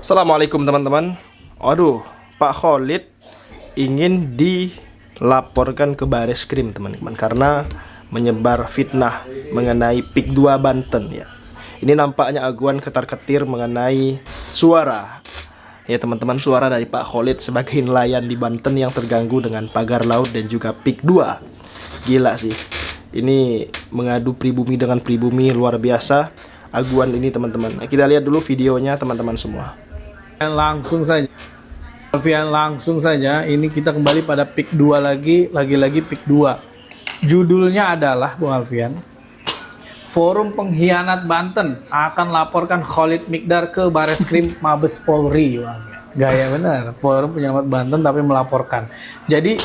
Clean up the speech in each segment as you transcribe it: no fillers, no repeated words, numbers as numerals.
Assalamualaikum teman-teman. Aduh, Pak Khalid ingin dilaporkan ke Bareskrim teman-teman karena menyebar fitnah mengenai PIK 2 Banten ya. Ini nampaknya aguan ketar-ketir mengenai suara. Ya teman-teman, suara dari Pak Khalid sebagai nelayan di Banten yang terganggu dengan pagar laut dan juga PIK 2. Gila sih. Ini mengadu pribumi dengan pribumi, luar biasa aguan ini teman-teman. Kita lihat dulu videonya teman-teman semua. Langsung saja, Alfian, langsung saja. Ini kita kembali pada PIK 2 lagi PIK 2. Judulnya adalah, Bung Alfian, Forum Pengkhianat Banten akan laporkan Khalid Miqdar ke Bareskrim Mabes Polri. Wah, gaya bener, Forum Penyelamat Banten tapi melaporkan. Jadi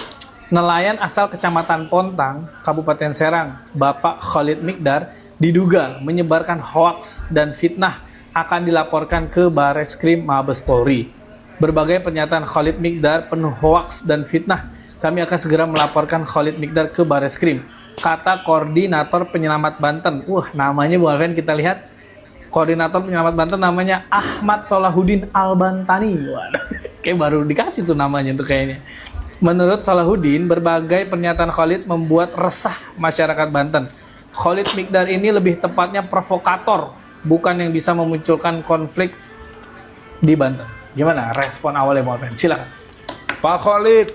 nelayan asal Kecamatan Pontang, Kabupaten Serang, Bapak Khalid Miqdar diduga menyebarkan hoaks dan fitnah akan dilaporkan ke Bareskrim Mabes Polri. Berbagai pernyataan Khalid Miqdar penuh hoaks dan fitnah. Kami akan segera melaporkan Khalid Miqdar ke Bareskrim, kata Koordinator Penyelamat Banten. Namanya Bu Alven, kita lihat. Koordinator Penyelamat Banten namanya Ahmad Salahuddin Albantani. Kayak baru dikasih tuh namanya tuh kayaknya. Menurut Salahuddin, berbagai pernyataan Khalid membuat resah masyarakat Banten. Khalid Miqdar ini lebih tepatnya provokator, bukan yang bisa memunculkan konflik di Banten. Gimana respon awalnya, Bang Alven? Silakan. Pak Khalid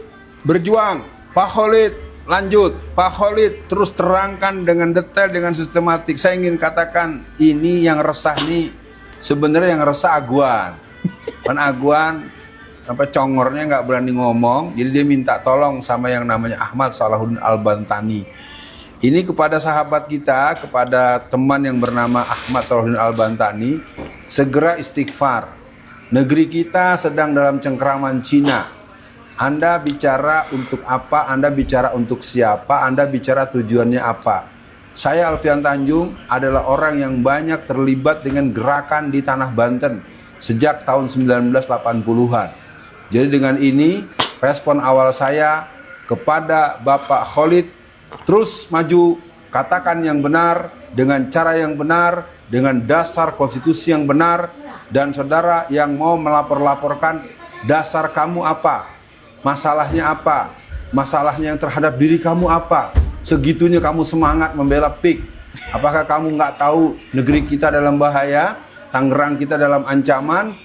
berjuang, Pak Khalid lanjut, Pak Khalid terus terangkan dengan detail, dengan sistematik. Saya ingin katakan ini yang resah nih, sebenarnya yang resah aguan. Kan aguan congornya nggak berani ngomong, jadi dia minta tolong sama yang namanya Ahmad Salahuddin Albantani. Ini kepada sahabat kita, kepada teman yang bernama Ahmad Salahuddin Albantani, segera istighfar. Negeri kita sedang dalam cengkeraman Cina. Anda bicara untuk apa? Anda bicara untuk siapa? Anda bicara tujuannya apa? Saya Alfian Tanjung adalah orang yang banyak terlibat dengan gerakan di tanah Banten sejak tahun 1980-an. Jadi dengan ini, respon awal saya kepada Bapak Khalid, terus maju, katakan yang benar, dengan cara yang benar, dengan dasar konstitusi yang benar. Dan saudara yang mau melapor-laporkan, dasar kamu apa? Masalahnya apa? Masalahnya yang terhadap diri kamu apa? Segitunya kamu semangat membela PIK. Apakah kamu nggak tahu negeri kita dalam bahaya, Tangerang kita dalam ancaman,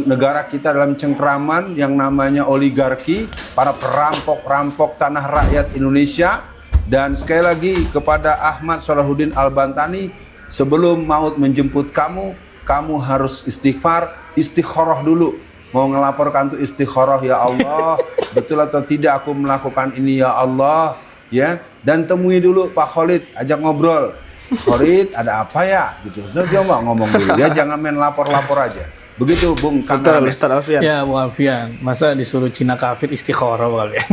negara kita dalam cengkeraman yang namanya oligarki, para perampok-rampok tanah rakyat Indonesia. Dan sekali lagi kepada Ahmad Salahuddin Albantani, sebelum maut menjemput kamu, kamu harus istighfar, istikharah dulu. Mau ngelaporkan tuh istikharah, ya Allah, betul atau tidak aku melakukan ini ya Allah, ya. Dan temui dulu Pak Khalid, ajak ngobrol. Khalid, ada apa ya? Gitu. Dia mau ngomong dulu, dia jangan main lapor-lapor aja. Begitu Bung Betul, Ustaz Alfian. Ya, Bung Alfian, masa disuruh Cina kafir istikharah, Bung Alfian?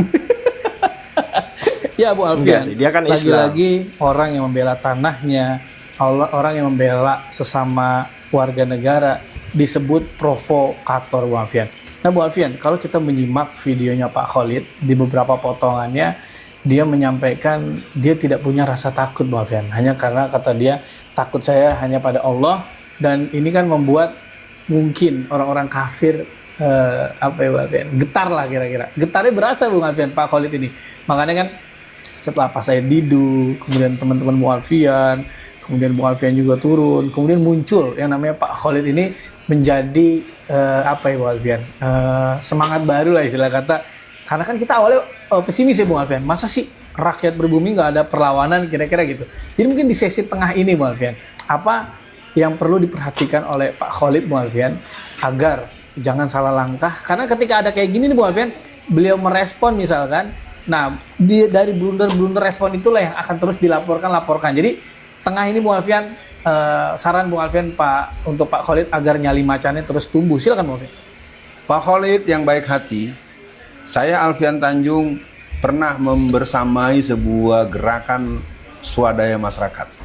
Ya, Bu Alfian, dia kan lagi-lagi orang yang membela tanahnya, orang yang membela sesama warga negara disebut provokator, Bu Alfian. Nah, Bu Alfian, kalau kita menyimak videonya Pak Khalid, di beberapa potongannya dia menyampaikan dia tidak punya rasa takut, Bu Alfian. Hanya karena kata dia, takut saya hanya pada Allah. Dan ini kan membuat mungkin orang-orang kafir Bu Alfian, getar lah kira-kira. Getarnya berasa, Bu Alfian, Pak Khalid ini. Makanya kan setelah Pak Said Didu, kemudian teman-teman Bu Alfian, kemudian Bu Alfian juga turun, kemudian muncul yang namanya Pak Khalid ini menjadi Bu Alfian, semangat baru lah istilah kata. Karena kan kita awalnya pesimis ya Bu Alfian, masa sih rakyat berbumi nggak ada perlawanan kira-kira gitu. Jadi mungkin di sesi tengah ini Bu Alfian, apa yang perlu diperhatikan oleh Pak Khalid, Bu Alfian, agar jangan salah langkah. Karena ketika ada kayak gini nih Bu Alfian, beliau merespon misalkan, nah, dari blunder-blunder respon itulah yang akan terus laporkan. Jadi tengah ini Bung Alfian, saran Bung Alfian untuk Pak Khalid agar nyali macannya terus tumbuh. Silakan Bung Alfian. Pak Khalid yang baik hati, saya Alfian Tanjung pernah membersamai sebuah gerakan swadaya masyarakat.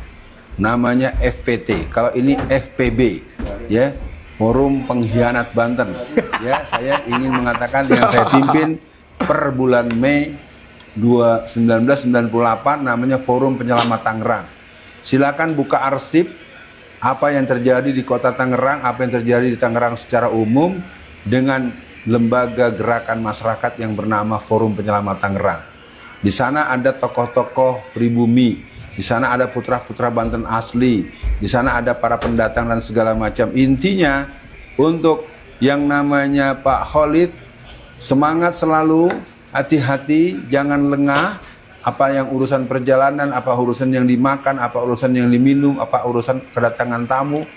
Namanya FPT. Kalau ini FPB, ya, Forum Pengkhianat Banten. Ya, saya ingin mengatakan yang saya pimpin per bulan Mei 1998 namanya Forum Penyelamat Tangerang. Silakan buka arsip apa yang terjadi di kota Tangerang, apa yang terjadi di Tangerang secara umum dengan lembaga gerakan masyarakat yang bernama Forum Penyelamat Tangerang. Di sana ada tokoh-tokoh pribumi, di sana ada putra-putra Banten asli, di sana ada para pendatang dan segala macam. Intinya untuk yang namanya Pak Khalid, semangat selalu, hati-hati, jangan lengah. Apa yang urusan perjalanan, apa urusan yang dimakan, apa urusan yang diminum, apa urusan kedatangan tamu.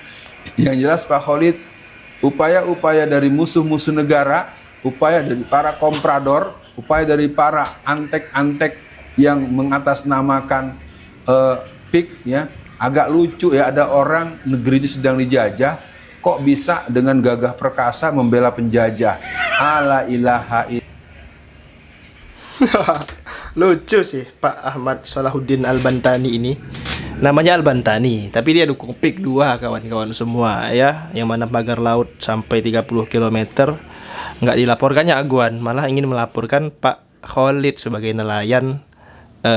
Yang jelas Pak Khalid, upaya-upaya dari musuh-musuh negara, upaya dari para komprador, upaya dari para antek-antek yang mengatasnamakan PIK, ya, agak lucu ya, ada orang negerinya sedang dijajah, kok bisa dengan gagah perkasa membela penjajah. Ala ilaha illallah. Lucu sih Pak Ahmad Salahuddin Al-Bantani ini. Namanya Al-Bantani, tapi dia dukung PIK 2 kawan-kawan semua ya, yang mana pagar laut sampai 30 km nggak dilaporkannya Aguan, malah ingin melaporkan Pak Khalid sebagai nelayan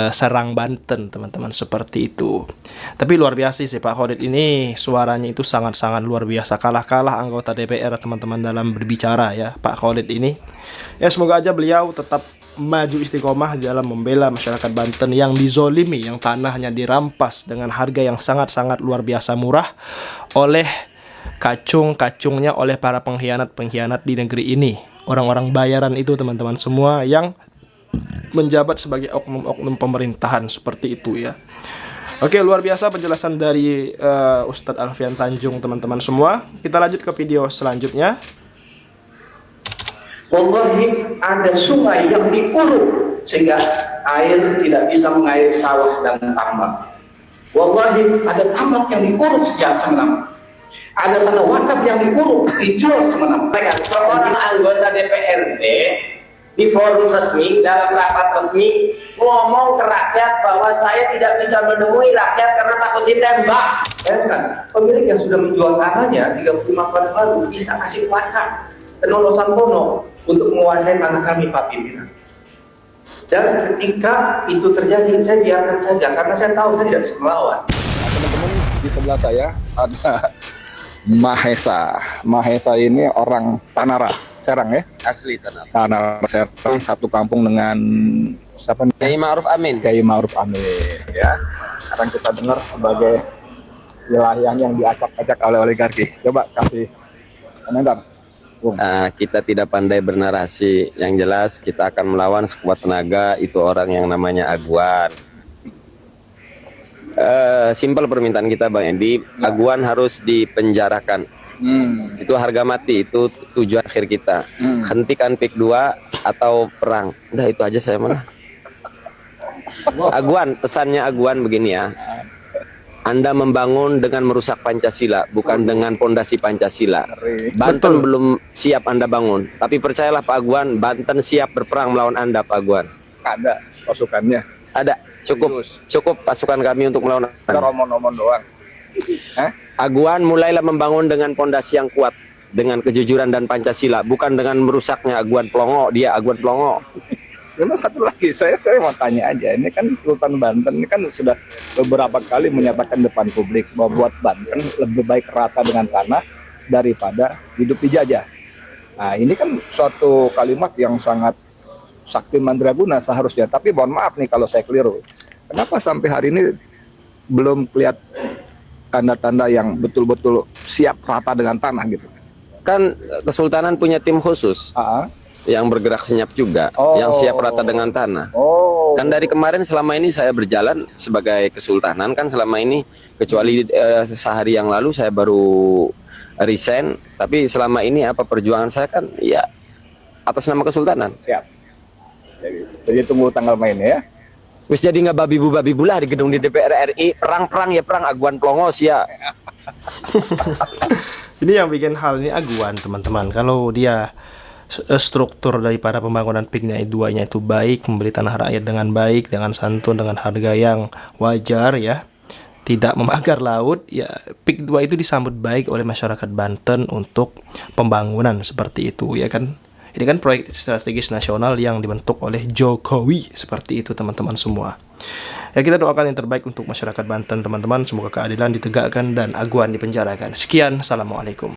Serang Banten, teman-teman, seperti itu. Tapi luar biasa sih Pak Khalid ini, suaranya itu sangat-sangat luar biasa, kalah-kalah anggota DPR teman-teman dalam berbicara ya Pak Khalid ini. Ya semoga aja beliau tetap maju istiqomah dalam membela masyarakat Banten yang dizolimi, yang tanahnya dirampas dengan harga yang sangat-sangat luar biasa murah oleh kacung-kacungnya, oleh para pengkhianat-pengkhianat di negeri ini. Orang-orang bayaran itu teman-teman semua yang menjabat sebagai oknum-oknum pemerintahan seperti itu ya. Oke, luar biasa penjelasan dari Ustadz Alfian Tanjung teman-teman semua. Kita lanjut ke video selanjutnya. Wallahi ada sungai yang diuruk sehingga air tidak bisa mengairi sawah dan tambak. Wallahi ada tambak yang diuruk sejak semenam. Ada tanah wakaf yang diuruk, dijual semenam. Seorang anggota DPRD di forum resmi, dalam rapat resmi, ngomong ke rakyat bahwa saya tidak bisa menemui rakyat karena takut ditembak. Ya kan? Pemilik yang sudah menjual tanahnya 35 tahun lalu bisa kasih kuasa penolosan pono untuk menguasai tanah kami, Pak Pimpinan. Dan ketika itu terjadi, saya biarkan saja karena saya tahu saya tidak bisa melawan. Nah, teman-teman, di sebelah saya ada Mahesa. Mahesa ini orang Tanara, Serang ya? Asli Tanara. Tanara Serang, satu kampung dengan siapa nih? Kiai Ma'ruf Amin. Kiai Ma'ruf Amin ya. Sekarang kita dengar sebagai wilayah yang diacak-acak oleh oligarki. Coba kasih komentar. Kita tidak pandai bernarasi. Yang jelas kita akan melawan sekuat tenaga. Itu orang yang namanya Aguan. Simpel permintaan kita Bang Edi, Aguan harus dipenjarakan. Itu harga mati, itu tujuan akhir kita. Hentikan PIK 2 atau perang. Udah itu aja saya mana. Aguan, pesannya Aguan begini ya. Anda membangun dengan merusak Pancasila, bukan dengan pondasi Pancasila. Banten belum siap Anda bangun, tapi percayalah Pak Aguan, Banten siap berperang melawan Anda, Pak Aguan. Ada pasukannya. Ada, cukup pasukan kami untuk melawan Anda. Omong-omong doang. Aguan mulailah membangun dengan pondasi yang kuat, dengan kejujuran dan Pancasila, bukan dengan merusaknya. Aguan pelongo, dia Aguan pelongo. Cuma satu lagi, saya mau tanya aja, ini kan Sultan Banten ini kan sudah beberapa kali menyatakan depan publik bahwa buat Banten lebih baik rata dengan tanah daripada hidup dijajah. Nah ini kan suatu kalimat yang sangat sakti mandraguna seharusnya, tapi mohon maaf nih kalau saya keliru. Kenapa sampai hari ini belum kelihatan tanda-tanda yang betul-betul siap rata dengan tanah gitu? Kan Kesultanan punya tim khusus. Yang bergerak senyap juga, yang siap rata dengan tanah. Kan dari kemarin selama ini saya berjalan sebagai kesultanan, kan selama ini kecuali sehari yang lalu saya baru resign, tapi selama ini apa perjuangan saya kan ya atas nama kesultanan. Siap. Jadi tunggu tanggal mainnya ya. Wis jadi nggak babi bu lah di gedung di DPR RI, perang ya perang Aguan pelongo ya. Ini yang bikin hal ini Aguan teman-teman. Kalau dia struktur daripada pembangunan PIK 2-nya itu baik, memberi tanah rakyat dengan baik, dengan santun, dengan harga yang wajar ya, tidak memagar laut ya, PIK 2 itu disambut baik oleh masyarakat Banten untuk pembangunan seperti itu ya kan. Ini kan proyek strategis nasional yang dibentuk oleh Jokowi. Seperti itu teman-teman semua. Ya, kita doakan yang terbaik untuk masyarakat Banten teman-teman. Semoga keadilan ditegakkan dan Aguan dipenjarakan. Sekian, assalamualaikum.